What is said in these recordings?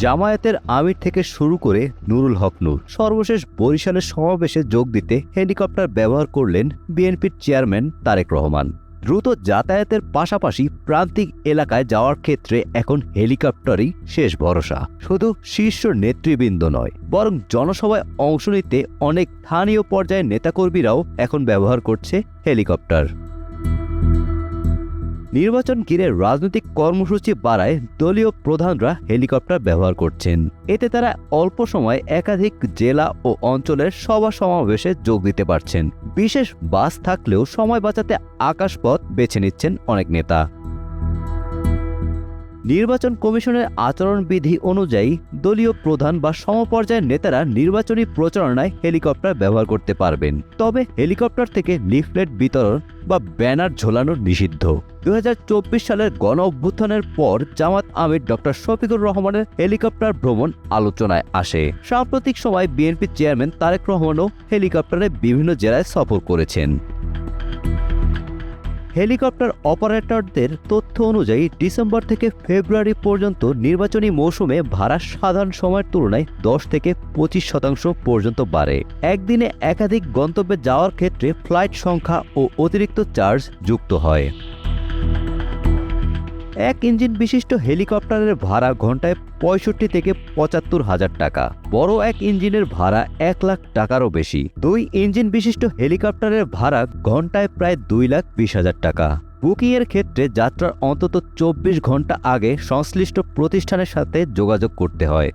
জামায়াতের আমির থেকে শুরু করে নুরুল হক নূর সর্বশেষ বরিশালের সমাবেশে যোগ দিতে হেলিকপ্টার ব্যবহার করলেন বিএনপির চেয়ারম্যান তারেক রহমান। দ্রুত যাতায়াতের পাশাপাশি প্রান্তিক এলাকায় যাওয়ার ক্ষেত্রে এখন হেলিকপ্টারই শেষ ভরসা। শুধু শীর্ষ নেতৃবৃন্দ নয়, বরং জনসভায় অংশ নিতে অনেক স্থানীয় পর্যায়ের নেতাকর্মীরাও এখন ব্যবহার করছে হেলিকপ্টার। নির্বাচন ঘিরে রাজনৈতিক কর্মসূচি বাড়ায় দলীয় প্রধানরা হেলিকপ্টার ব্যবহার করছেন। এতে তারা অল্প সময়ে একাধিক জেলা ও অঞ্চলের সভা সমাবেশে যোগ দিতে পারছেন। বিশেষ বাস থাকলেও সময় বাঁচাতে আকাশপথ বেছে নিচ্ছেন অনেক নেতা। নির্বাচন কমিশনের আচরণবিধি অনুযায়ী দলীয় প্রধান বা সমপর্যায়ের নেতারা নির্বাচনী প্রচারণায় হেলিকপ্টার ব্যবহার করতে পারবেন। তবে হেলিকপ্টার থেকে লিফলেট বিতরণ বা ব্যানার ঝোলানো নিষিদ্ধ। 2024 সালের গণ অভ্যুত্থানের পর জামাত আমির ডক্টর শফিকুর রহমানের হেলিকপ্টার ভ্রমণ আলোচনায় আসে। সাম্প্রতিক সময় বিএনপি চেয়ারম্যান তারেক রহমানও হেলিকপ্টারে বিভিন্ন জেলায় সফর করেছেন। হেলিকপ্টার অপারেটরদের তথ্য অনুযায়ী ডিসেম্বর থেকে ফেব্রুয়ারি পর্যন্ত নির্বাচনী মৌসুমে ভাড়া সাধারণ সময়ের তুলনায় 10 থেকে 25% পর্যন্ত বাড়ে। একদিনে একাধিক গন্তব্যে যাওয়ার ক্ষেত্রে ফ্লাইট সংখ্যা ও অতিরিক্ত চার্জ যুক্ত হয়। এক ইঞ্জিন বিশিষ্ট হেলিকপ্টারের ভাড়া ঘন্টায় 65 থেকে 75,000 টাকা। বড় এক ইঞ্জিনের ভাড়া 1 লাখ টাকারও বেশি। 2 ইঞ্জিন বিশিষ্ট হেলিকপ্টারের ভাড়া ঘন্টায় প্রায় 2,20,000 টাকা। বুকিংয়ের ক্ষেত্রে যাত্রার অন্তত 24 ঘন্টা আগে সংশ্লিষ্ট প্রতিষ্ঠানের সাথে যোগাযোগ করতে হয়।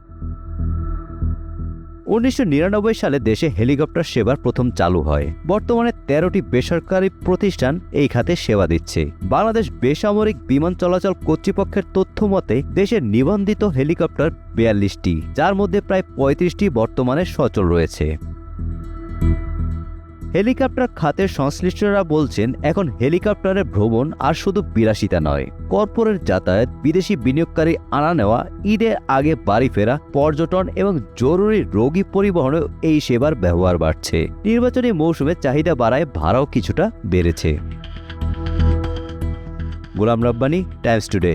1999 সালে দেশে হেলিকপ্টার সেবার প্রথম চালু হয়। বর্তমানে 13টি বেসরকারি প্রতিষ্ঠান এই খাতে সেবা দিচ্ছে। বাংলাদেশ বেসামরিক বিমান চলাচল কর্তৃপক্ষের তথ্য মতে দেশে নিবন্ধিত হেলিকপ্টার 42টি, যার মধ্যে প্রায় 35টি বর্তমানে সচল রয়েছে। হেলিকপ্টার খাতের সংশ্লিষ্টরা বলছেন, এখন হেলিকপ্টারে ভ্রমণ আর শুধু বিলাসিতা নয়, কর্পোরেট যাতায়াত, বিদেশি বিনিয়োগকারী আনা নেওয়া, ঈদের আগে বাড়ি ফেরা, পর্যটন এবং জরুরি রোগী পরিবহনেও এই সেবার ব্যবহার বাড়ছে। নির্বাচনী মৌসুমে চাহিদা বাড়ায় ভাড়াও কিছুটা বেড়েছে। Golam Rabbani, Times today.